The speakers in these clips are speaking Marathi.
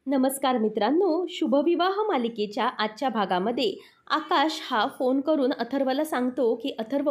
नमस्कार मित्रांनो, शुभविवाह मालिकेच्या आजच्या भागामध्ये आकाश हा फोन करून अथर्वला सांगतो की अथर्व,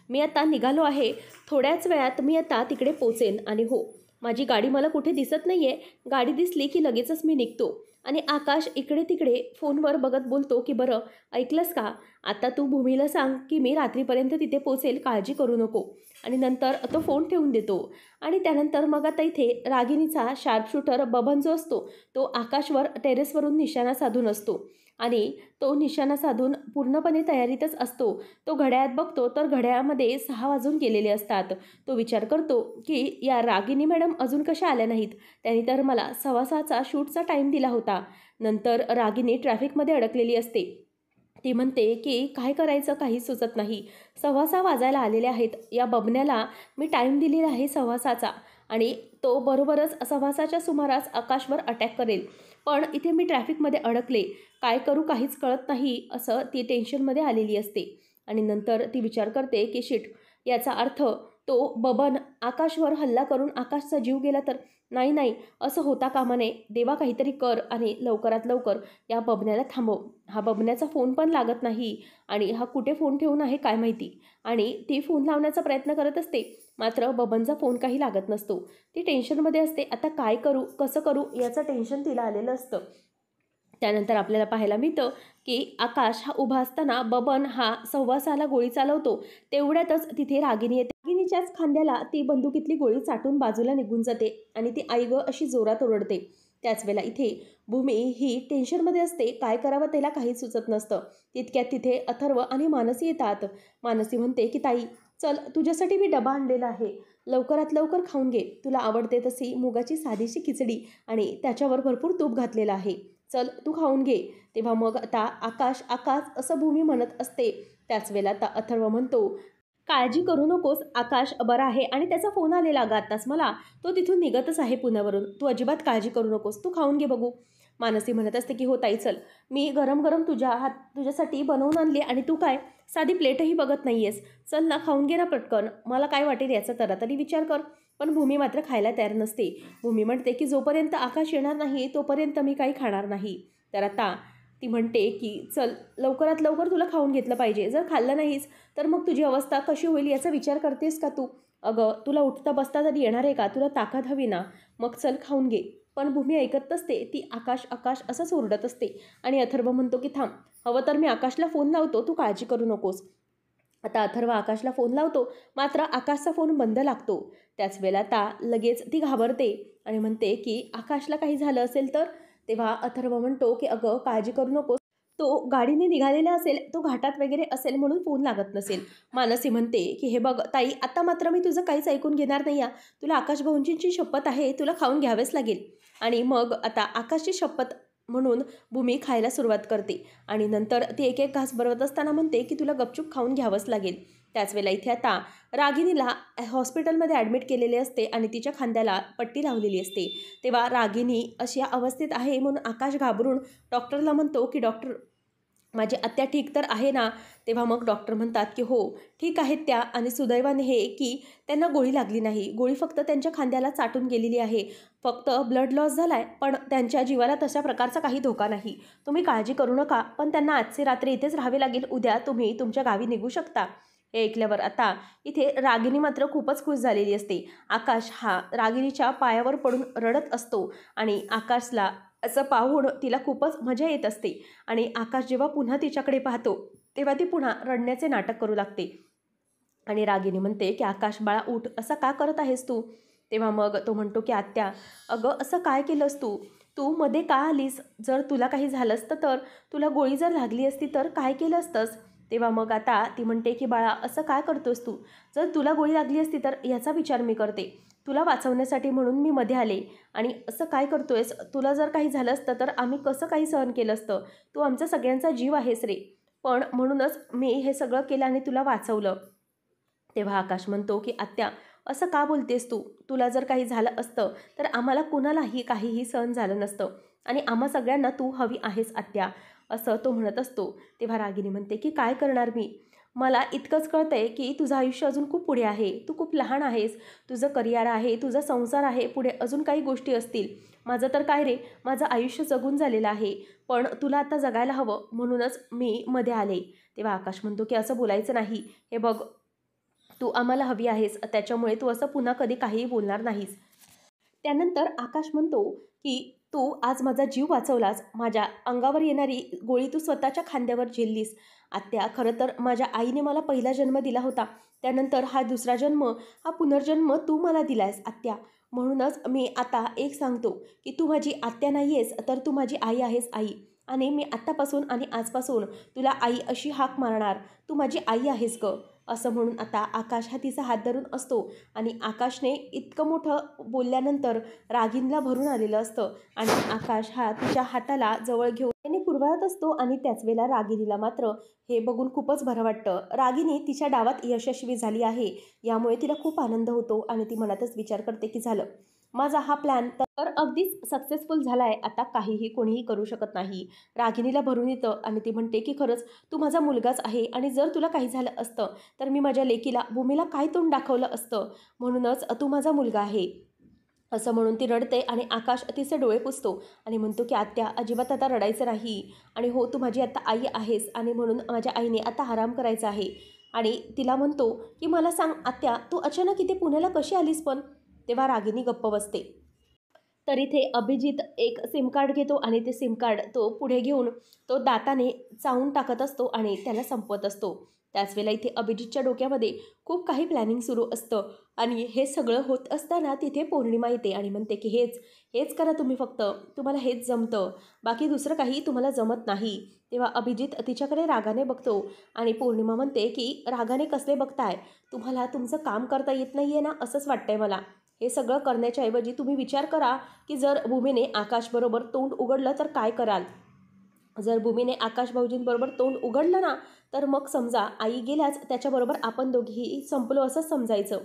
मी आता निघालो आहे. थोड्याच वेळात मी आता तिकडे पोचेन आणि हो, माझी गाडी मला कुठे दिसत नाही आहे. गाडी दिसली की लगेचच मी निघतो. आणि आकाश इकडे तिकडे फोनवर बघत बोलतो की बरं ऐकलंस का, आता तू भूमीला सांग की मी रात्रीपर्यंत तिथे पोचेल, काळजी करू नको. आणि नंतर तो फोन ठेवून देतो. आणि त्यानंतर मग आता इथे रागिणीचा शार्प शूटर बबन जो असतो तो आकाशवर टेरेसवरून निशाणा साधून असतो. आणि तो निशाणा साधून पूर्णपणे तयारीतच असतो. तो घड्याळात बघतो तर घड्याळामध्ये 6 वाजून गेलेले असतात. तो विचार करतो की या रागिनी मॅडम अजून कशा आल्या नाहीत. त्यांनी तर मला 6:15चा शूटचा टाईम दिला होता. नंतर रागिनी ट्रॅफिकमध्ये अडकलेली असते. ती म्हणते की काय करायचं काही सुचत नाही. 6:15 वाजायला आलेले आहेत. या बबन्याला मी टाईम दिलेला आहे 6:15चा आणि तो बरोबरच 6:15च्या सुमारास आकाशवर अटॅक करेल. पण इथे मी ट्रॅफिकमध्ये अडकले, काय करू काहीच कळत नाही, असं ती टेन्शनमध्ये आलेली असते. आणि नंतर ती विचार करते की शिट, याचा अर्थ तो बबन आकाशवर हल्ला करून आकाशचा जीव गेला तर. नाही नाही, असं होता कामा नये. देवा काहीतरी कर आणि लवकरात लवकर या बबन्याला थांबव. हा बबन्याचा फोन पण लागत नाही आणि हा कुठे फोन ठेवून आहे काय माहिती. आणि ती फोन लावण्याचा प्रयत्न करत असते, मात्र बबनचा फोन काही लागत नसतो. ती टेन्शनमध्ये असते. आता काय करू कसं करू याचं टेन्शन तिला आलेलं असतं. त्यानंतर आपल्याला पाहायला मिळतं की आकाश हा उभा असताना बबन हा 6:15ला गोळी चालवतो. तेवढ्यातच तिथे रागिनी येते. रागिनीच्याच खांद्याला ती बंदुकीतली गोळी चाटून बाजूला निघून जाते आणि ती आई ग अशी जोरात ओरडते. त्याच वेळेला इथे भूमी ही टेन्शनमध्ये असते. काय करावं त्याला काहीच सुचत नसतं. तितक्यात तिथे अथर्व आणि मानसी येतात. मानसी म्हणते की ताई, चल तुझ्यासाठी मी डबा आणलेला आहे, लवकरात लवकर खाऊन घे. तुला आवडते तशी मुगाची साधीशी खिचडी आणि त्याच्यावर भरपूर तूप घातलेलं आहे. चल तू खाऊन घे. तेव्हा मग आता आकाश आकाश असं भूमी म्हणत असते. त्याच वेळेला आता अथर्व म्हणतो, काळजी करू नकोस आकाश बरा आहे आणि त्याचा फोन आलेला अगं आत्ताच मला. तो तिथून निघतच आहे पुण्यावरून. तू अजिबात काळजी करू नकोस, तू खाऊन घे बघू. मानसी म्हणत असते की हो ताई, चल मी गरम गरम तुझ्यासाठी बनवून आणली आणि तू काय साधी प्लेटही बघत नाही आहेस. चल ना खाऊन घे ना पटकन, मला काय वाटेल याचा तरी विचार कर. पण भूमी मात्र खायला तयार नसते. भूमी म्हणते की जोपर्यंत आकाश येणार नाही तोपर्यंत मी काही खाणार नाही. तर आता ती म्हणते की चल लवकरात लवकर तुला खाऊन घेतलं पाहिजे. जर खाल्लं नाहीस तर मग तुझी अवस्था कशी होईल याचा विचार करतेस का तू. अगं तुला उठता बसता तरी येणार आहे का, तुला ताकद हवी ना, मग चल खाऊन घे. पण भूमी ऐकत नसते. ती आकाश आकाश असंच ओरडत असते. आणि अथर्व म्हणतो की थांब, हवं तर मी आकाशला फोन लावतो, तू काळजी करू नकोस. आता अथर्व आकाशला फोन लावतो, मात्र आकाशचा फोन बंद लागतो. त्याच वेळेला आता लगेच ती घाबरते आणि म्हणते की आकाशला काही झालं असेल तर. तेव्हा अथर्व म्हणतो की अगं काळजी करू नकोस, तो गाडीने निघालेला असेल, तो घाटात वगैरे असेल म्हणून फोन लागत नसेल. मानसी म्हणते की हे बघ ताई, आता मात्र मी तुझं काहीच ऐकून घेणार नाही. तुला आकाश भाऊंची शपथ आहे, तुला खाऊन घ्यावेच लागेल. आणि मग आता आकाशची शपथ म्हणून भूमी खायला सुरुवात करते. आणि नंतर ती एक एक घास भरवत असताना म्हणते की तुला गपचूप खाऊन घ्यावंच लागेल. त्याच वेळेला इथे आता रागिनीला हॉस्पिटलमध्ये ॲडमिट केलेले असते आणि तिच्या खांद्याला पट्टी लावलेली असते. तेव्हा रागिनी अशी अवस्थेत आहे म्हणून आकाश घाबरून डॉक्टरला म्हणतो की डॉक्टर, माझी आत्या ठीक तर आहे ना. तेव्हा मग डॉक्टर म्हणतात की हो ठीक आहेत त्या, आणि सुदैवाने हे की त्यांना गोळी लागली नाही. गोळी फक्त त्यांच्या खांद्याला चाटून गेलेली आहे. फक्त ब्लड लॉस झाला आहे, पण त्यांच्या जीवाला तशा प्रकारचा काही धोका नाही. तुम्ही काळजी करू नका. पण त्यांना आजची रात्री इथेच राहावे लागेल, उद्या तुम्ही तुमच्या गावी निघू शकता. हे ऐकल्यावर आता इथे रागिनी मात्र खूपच खुश झालेली असते. आकाश हा रागिनीच्या पायावर पडून रडत असतो आणि आकाशला असं पाहून तिला खूपच मजा येत असते. आणि आकाश जेव्हा पुन्हा तिच्याकडे पाहतो तेव्हा ती पुन्हा रडण्याचे नाटक करू लागते. आणि रागिनी म्हणते की आकाश बाळा उठ, असं का करत आहेस तू. तेव्हा मग तो म्हणतो की आत्या, अगं असं काय केलंस तू, तू मध्ये का आलीस. जर तुला काही झालं असतं तर, तुला गोळी जर लागली असती तर काय केलं असतंस. तेव्हा मग आता ती म्हणते की बाळा असं काय करतोस तू, जर तुला गोळी लागली असती तर याचा विचार मी करते. तुला वाचवण्यासाठी म्हणून मी मध्ये आले आणि असं काय करतोयस. तुला जर काही झालं असतं तर आम्ही कसं काही सहन केलं असतं. तू आमचा सगळ्यांचा जीव आहेस रे, पण म्हणूनच मी हे सगळं केलं आणि तुला वाचवलं. तेव्हा आकाश म्हणतो की आत्या असं का बोलतेस तू, तुला जर काही झालं असतं तर आम्हाला कुणालाही काहीही सहन झालं नसतं आणि आम्हा सगळ्यांना तू हवी आहेस आत्या, असं तो म्हणत असतो. तेव्हा रागिनी म्हणते की काय करणार मी, मला इतकंच कळतंय की तुझं आयुष्य अजून खूप पुढे आहे, तू खूप लहान आहेस, तुझं करिअर आहे, तुझा संसार आहे, पुढे अजून काही गोष्टी असतील. माझं तर काय रे, माझं आयुष्य जगून झालेलं आहे, पण तुला आता जगायला हवं म्हणूनच मी मध्ये आले. तेव्हा आकाश म्हणतो की असं बोलायचं नाही. हे बघ, तू आम्हाला हवी आहेस, त्याच्यामुळे तू असं पुन्हा कधी काहीही बोलणार नाहीस. त्यानंतर आकाश म्हणतो की तू आज माझा जीव वाचवलास, माझ्या अंगावर येणारी गोळी तू स्वतःच्या खांद्यावर झेललीस. आत्या, खरं तर माझ्या आईने मला पहिला जन्म दिला होता, त्यानंतर हा दुसरा जन्म, हा पुनर्जन्म तू मला दिलायस आत्या. म्हणूनच मी आता एक सांगतो की तू माझी आत्या नाही आहेस, तर तू माझी आई आहेस, आई. आणि मी आत्तापासून आणि आजपासून तुला आई अशी हाक मारणार. तू माझी आई आहेस ग. असं म्हणून आता आकाश हा तिचा हात धरून असतो आणि आकाशने इतकं मोठं बोलल्यानंतर रागिनीला भरून आलेलं असतं आणि आकाश हा तिच्या हाताला जवळ घेऊन त्याने कुरवाळत असतो आणि त्याच वेळेला रागिनीला मात्र हे बघून खूपच बरं वाटतं. रागिनी तिच्या डावात यशस्वी झाली आहे, यामुळे तिला खूप आनंद होतो आणि ती मनातच विचार करते की झालं, माझा हा प्लॅन तर अगदीच सक्सेसफुल झाला आहे, आता काहीही कोणीही करू शकत नाही. रागिनीला भरून येतं आणि ती म्हणते की खरंच तू माझा मुलगाच आहे आणि जर तुला काही झालं असतं तर मी माझ्या लेकीला भूमीला काय तोंड दाखवलं असतं, म्हणूनच तू माझा मुलगा आहे. असं म्हणून ती रडते आणि आकाश तिचे डोळे पुसतो आणि म्हणतो की आत्या, अजिबात आता रडायचं नाही. आणि हो, तू माझी आता आई आहेस आणि म्हणून माझ्या आईने आता आराम करायचा आहे. आणि तिला म्हणतो की मला सांग आत्या, तू अचानक इथे पुण्याला कशी आलीस पण? तेव्हा रागिनी गप्प बसते. तर इथे अभिजित एक सिम कार्ड घेतो आणि ते सिम कार्ड तो पुढे घेऊन तो दाताने चावून टाकत असतो आणि त्याला संपवत असतो. त्याच वेळेला इथे अभिजितच्या डोक्यामध्ये खूप काही प्लॅनिंग सुरू असतं आणि हे सगळं होत असताना तिथे पौर्णिमा येते आणि म्हणते की हेच हेच करा तुम्ही, फक्त तुम्हाला हेच जमतं, बाकी दुसरं काही तुम्हाला जमत नाही. तेव्हा अभिजित तिच्याकडे रागाने बघतो आणि पौर्णिमा म्हणते की रागाने कसले बघताय, तुम्हाला तुमचं काम करता येत नाही आहे ना, असंच वाटतंय मला. हे सगळं करण्याच्या ऐवजी तुम्ही विचार करा की जर भूमीने आकाशबरोबर तोंड उघडलं तर काय कराल. जर भूमीने आकाश भाऊजींबरोबर तोंड उघडलं ना, तर मग समजा आई गेल्याच त्याच्याबरोबर आपण दोघीही संपलो असं समजायचं.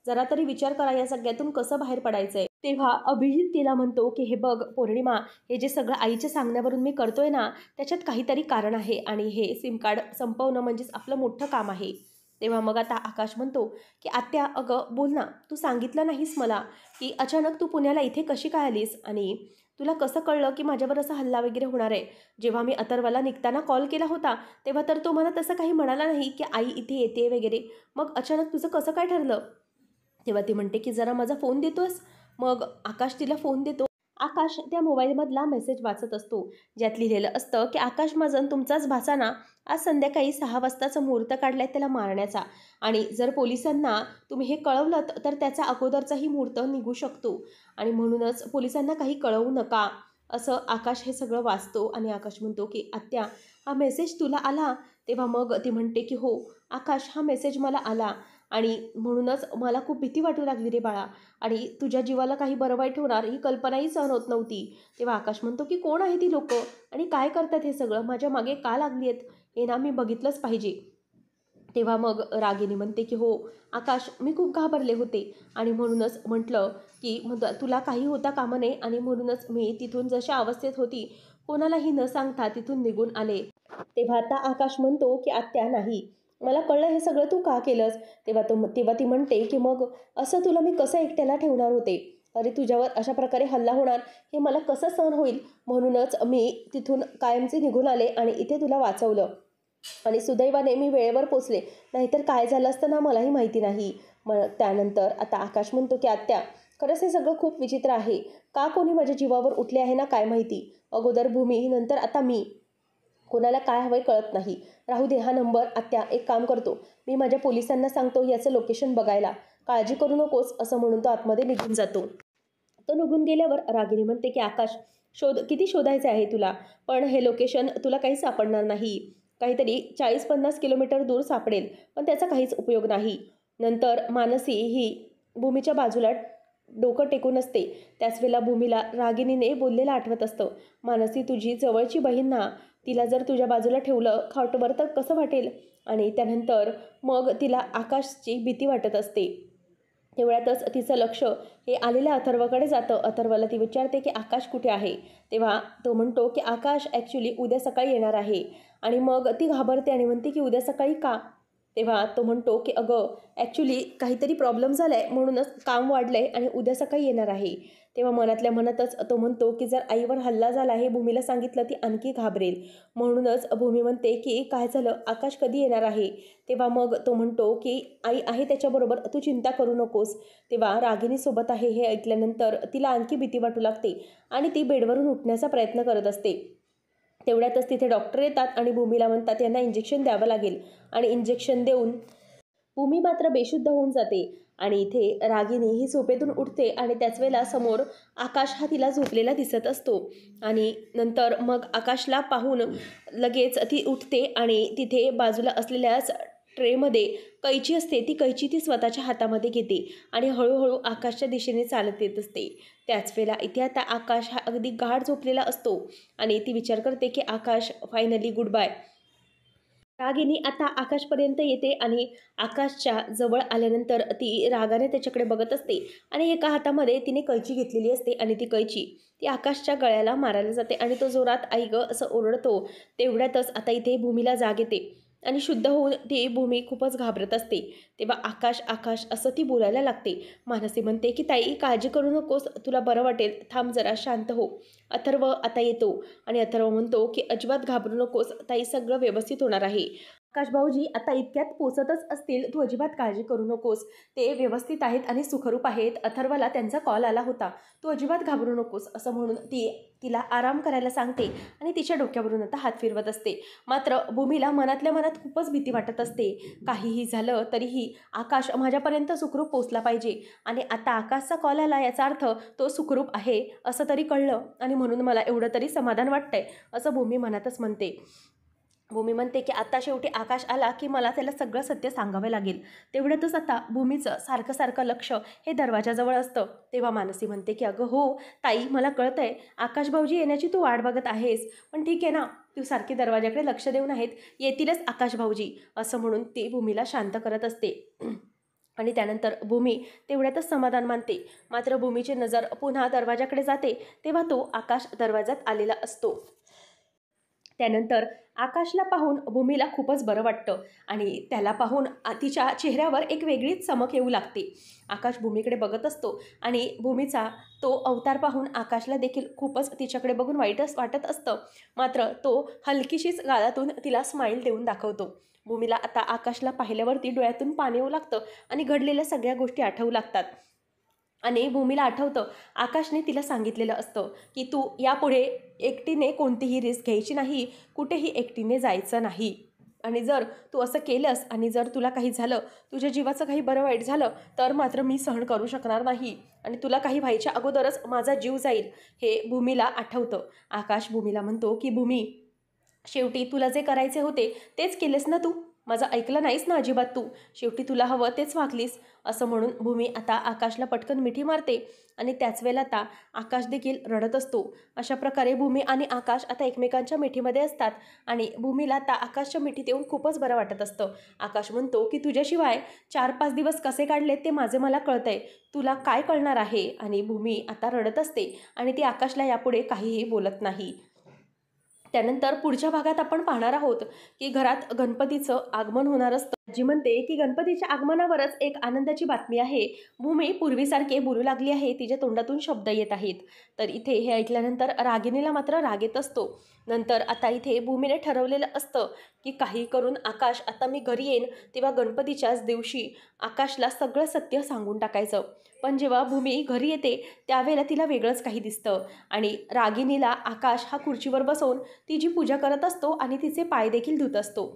जरा तरी विचार करा या सगळ्यातून कसं बाहेर पडायचंय. तेव्हा अभिजित तिला म्हणतो की हे बघ पौर्णिमा, हे जे सगळं आईच्या सांगण्यावरून मी करतोय ना, त्याच्यात काहीतरी कारण आहे आणि हे सिम कार्ड संपवणं म्हणजेच आपलं मोठं काम आहे. तेव्हा मग आता आकाश म्हणतो की आत्या, अगं बोल ना, तू सांगितलं नाहीस मला की अचानक तू पुण्याला इथे कशी काय आलीस आणि तुला कसं कळलं की माझ्यावर असा हल्ला वगैरे होणार आहे. जेव्हा मी अथर्वला निघताना कॉल केला होता तेव्हा तर तो मला तसं काही म्हणाला नाही की आई इथे येते वगैरे, मग अचानक तुझं कसं काय ठरलं. तेव्हा ती म्हणते की जरा माझा फोन देतोस. मग आकाश तिला फोन देतो. आकाश त्या मोबाईलमधला मेसेज वाचत असतो, ज्यात लिहिलेलं असतं की आकाश महाजन, तुमचाच भाचा ना, आज संध्याकाळी 6 वाजताचा मुहूर्त काढलाय त्याला मारण्याचा आणि जर पोलिसांना तुम्ही हे कळवलं तर त्याचा अगोदरचाही मुहूर्त निघू शकतो आणि म्हणूनच पोलिसांना काही कळवू नका. असं आकाश हे सगळं वाचतो आणि आकाश म्हणतो की आत्या, हा मेसेज तुला आला. तेव्हा मग ती म्हणते की हो आकाश, हा मेसेज मला आला आणि म्हणूनच मला खूप भीती वाटू लागली रे बाळा, आणि तुझ्या जीवाला काही बरं वाईट होणार ही कल्पनाही सहन होत नव्हती. तेव्हा आकाश म्हणतो की कोण आहे ती लोक आणि काय करतात हे सगळं, माझ्या मागे का लागली आहेत, हे ना मी बघितलंच पाहिजे. तेव्हा मग रागिनी म्हणते की हो आकाश, मी खूप घाबरले होते आणि म्हणूनच म्हटलं की मग तुला काही होता कामा नये आणि म्हणूनच मी तिथून जशा अवस्थेत होती कोणालाही न सांगता तिथून निघून आले. तेव्हा आता आकाश म्हणतो की आत्या नाही, मला कळलं हे सगळं तू का केलंस. तेव्हा ती म्हणते की मग असं तुला मी कसं एकट्याला ठेवणार होते, अरे तुझ्यावर अशा प्रकारे हल्ला होणार हे मला कसं सहन होईल, म्हणूनच मी तिथून कायमचे निघून आले आणि इथे तुला वाचवलं आणि सुदैवाने मी वेळेवर पोचले, नाहीतर काय झालं असतं ना मलाही माहिती नाही. मग त्यानंतर आता आकाश म्हणतो की आत्या, खरंच हे सगळं खूप विचित्र आहे, का कोणी माझ्या जीवावर उठले आहे ना काय माहिती, अगोदर भूमी नंतर आता मी, कोणाला काय हवंय कळत नाही. राहू दे हा नंबर आत्या, एक काम करतो मी माझ्या पोलिसांना सांगतो याचं लोकेशन बघायला, काळजी करू नकोस. असं म्हणून तो आतमध्ये निघून जातो. तो निघून गेल्यावर रागिनी म्हणते की आकाश, किती शोधायचे आहे तुला, पण हे लोकेशन तुला काही सापडणार नाही. काहीतरी 40-50 किलोमीटर दूर सापडेल, पण त्याचा काहीच उपयोग नाही. नंतर मानसी ही भूमीच्या बाजूला डोकं टेकून असते. त्याच वेळेला भूमीला रागिनीने बोललेलं आठवत असतं, मानसी तुझी जवळची बहीण ना, तिला जर तुझ्या बाजूला ठेवलं खाटवर तर कसं वाटेल. आणि त्यानंतर मग तिला आकाशची भीती वाटत असते. तेवढ्यातच तिचं लक्ष हे आलेल्या अथर्वकडे जातं. अथर्वला ती विचारते की आकाश कुठे आहे. तेव्हा तो म्हणतो की आकाश ॲक्च्युली उद्या सकाळी येणार आहे. आणि मग ती घाबरते आणि म्हणते की उद्या सकाळी का. तेव्हा तो म्हणतो की अगं ॲक्च्युली काहीतरी प्रॉब्लेम झाला आहे म्हणूनच काम वाढलं आहे आणि उद्या सकाळी येणार आहे. तेव्हा मनातल्या मनातच तो म्हणतो की जर आईवर हल्ला झाला हे भूमीला सांगितलं ती आणखी घाबरेल. म्हणूनच भूमी म्हणते की काय झालं, आकाश कधी येणार आहे. तेव्हा मग तो म्हणतो की आई आहे त्याच्याबरोबर, तू चिंता करू नकोस. तेव्हा रागिनी सोबत आहे हे ऐकल्यानंतर तिला आणखी भीती वाटू लागते आणि ती बेडवरून उठण्याचा प्रयत्न करत असते. तेवढ्यातच तिथे डॉक्टर येतात आणि भूमीला म्हणतात यांना इंजेक्शन द्यावं लागेल आणि इंजेक्शन देऊन भूमी मात्र बेशुद्ध होऊन जाते. आणि इथे रागिनी ही झोपेतून उठते आणि त्याच वेळेला समोर आकाश हा तिला झोपलेला दिसत असतो. आणि नंतर मग आकाशला पाहून लगेच ती उठते आणि तिथे बाजूला असलेल्याच ट्रेमध्ये कैची असते, ती कैची ती स्वतःच्या हातामध्ये घेते आणि हळूहळू आकाशच्या दिशेने चालत येत असते. त्याच वेळेला इथे आता आकाश हा अगदी गाढ झोपलेला असतो आणि ती विचार करते की आकाश फायनली गुड बाय. रागिनी आता आकाशपर्यंत येते आणि आकाशच्या जवळ आल्यानंतर ती रागाने त्याच्याकडे बघत असते आणि एका हातामध्ये तिने कैची घेतलेली असते आणि ती कैची ती आकाशच्या गळ्याला मारायला जाते आणि तो जोरात आई ग असं ओरडतो. तेवढ्यातच आता इथे भूमीला जाग येते आणि शुद्ध होऊन ती भूमी खूपच घाबरत असते. तेव्हा आकाश आकाश असं ती बोलायला लागते. मानसी म्हणते की ताई काळजी करू नकोस, तुला बरं वाटेल, थांब जरा शांत हो. अथर्व आता येतो आणि अथर्व म्हणतो की अजिबात घाबरू नकोस ताई, सगळं व्यवस्थित होणार आहे. आकाश भाऊजी आता इतक्यात पोचतच असतील, तू अजिबात काळजी करू नकोस, ते व्यवस्थित आहेत आणि सुखरूप आहेत. अथर्वला त्यांचा कॉल आला होता, तू अजिबात घाबरू नकोस असं म्हणून ती तिला आराम करायला सांगते आणि तिच्या डोक्यावरून आता हात फिरवत असते. मात्र भूमीला मनातल्या मनात खूपच भीती वाटत असते. काहीही झालं तरीही आकाश माझ्यापर्यंत सुखरूप पोचला पाहिजे आणि आता आकाशचा कॉल आला याचा अर्थ तो सुखरूप आहे असं तरी कळलं आणि म्हणून मला एवढं तरी समाधान वाटतंय असं भूमी मनातच म्हणते. भूमी म्हणते की आता शेवटी आकाश आला की मला त्याला सगळं सत्य सांगावं लागेल. तेवढ्यातच आता भूमीचं सारखं सारखं लक्ष हे दरवाजाजवळ असतं. तेव्हा मानसी म्हणते की अगं हो ताई, मला कळतंय आकाश भाऊजी येण्याची तू वाट बघत आहेस, पण ठीक आहे ना, तू सारखी दरवाजाकडे लक्ष देऊन आहेत, येतीलच आकाश भाऊजी असं म्हणून ती भूमीला शांत करत असते. आणि त्यानंतर भूमी तेवढ्यातच समाधान मानते. मात्र भूमीची नजर पुन्हा दरवाजाकडे जाते तेव्हा तो आकाश दरवाजात आलेला असतो. त्यानंतर आकाशला पाहून भूमीला खूपच बरं वाटतं आणि त्याला पाहून तिच्या चेहऱ्यावर एक वेगळीच चमक येऊ लागते. आकाश भूमीकडे बघत असतो आणि भूमीचा तो अवतार पाहून आकाशला देखील खूपच तिच्याकडे बघून वाईटच वाटत असतं. मात्र तो हलकीशीच गालातून तिला स्माईल देऊन दाखवतो. भूमीला आता आकाशला पाहिल्यावरती डोळ्यातून पाणी येऊ लागतं आणि घडलेल्या सगळ्या गोष्टी आठवू लागतात. आणि भूमीला आठवतं आकाशने तिला सांगितलेलं असतं की तू यापुढे एकटीने कोणतीही रिस्क घ्यायची नाही, कुठेही एकटीने जायचं नाही आणि जर तू असं केलंस आणि जर तुला काही झालं, तुझ्या जीवाचं काही बरं वाईट झालं तर मात्र मी सहन करू शकणार नाही आणि तुला काही व्हायच्या अगोदरच माझा जीव जाईल, हे भूमीला आठवतं. आकाश भूमीला म्हणतो की भूमी, शेवटी तुला जे करायचे होते तेच केलेस ना, तू माझं ऐकलं नाहीस ना अजिबात, तू शेवटी तुला हवं तेच वागलीस असं म्हणून भूमी आता आकाशला पटकन मिठी मारते आणि त्याच वेळेला आता आकाश देखील रडत असतो. अशा प्रकारे भूमी आणि आकाश आता एकमेकांच्या मिठीमध्ये असतात आणि भूमीला आता आकाशच्या मिठीत येऊन खूपच बरं वाटत असतं. आकाश म्हणतो की तुझ्याशिवाय 4-5 दिवस कसे काढले ते माझे मला कळतंय, तुला काय कळणार आहे. आणि भूमी आता रडत असते आणि ती आकाशला यापुढे काहीही बोलत नाही. त्यानंतर पुढच्या भागात आपण पाहणार आहोत की घरात गणपतीचं आगमन होणार असतं. आजी म्हणते की गणपतीच्या आगमनावरच एक आनंदाची बातमी आहे, भूमी पूर्वीसारखे बोलू लागली आहे, तिच्या तोंडातून शब्द येत आहेत. तर इथे हे ऐकल्यानंतर रागिनीला मात्र राग येत असतो. नंतर आता इथे भूमीने ठरवलेलं असतं की काही करून आकाश आता मी घरी येईन तेव्हा गणपतीच्याच दिवशी आकाशला सगळं सत्य सांगून टाकायचं. पण जेव्हा भूमी घरी येते त्यावेळेला तिला वेगळंच काही दिसतं आणि रागिनीला आकाश हा खुर्चीवर बसवून तिची पूजा करत असतो आणि तिचे पाय देखील धुत असतो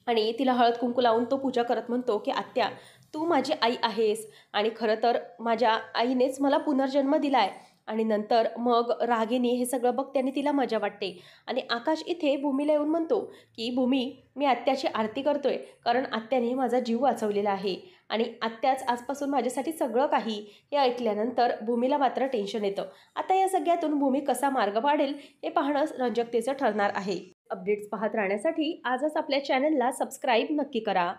आणि तिला हळद कुंकू लावून तो पूजा करत म्हणतो की आत्या, तू माझी आई आहेस आणि खरं तर माझ्या आईनेच मला पुनर्जन्म दिला आहे. आणि नंतर मग रागिनी हे सगळं बघते आणि तिला मजा वाटते आणि आकाश इथे भूमीला येऊन म्हणतो की भूमी, मी आत्याची आरती करतोय कारण आत्याने माझा जीव वाचवलेला आहे आणि आत्याच आजपासून माझ्यासाठी सगळं काही. हे ऐकल्यानंतर भूमीला मात्र टेन्शन येतं. आता या सगळ्यातून भूमी कसा मार्ग पाडेल हे पाहणं रंजकतेचं ठरणार आहे. अपडेट्स पाहत राहण्यासाठी आजच आपल्या चॅनलला सबस्क्राईब नक्की करा.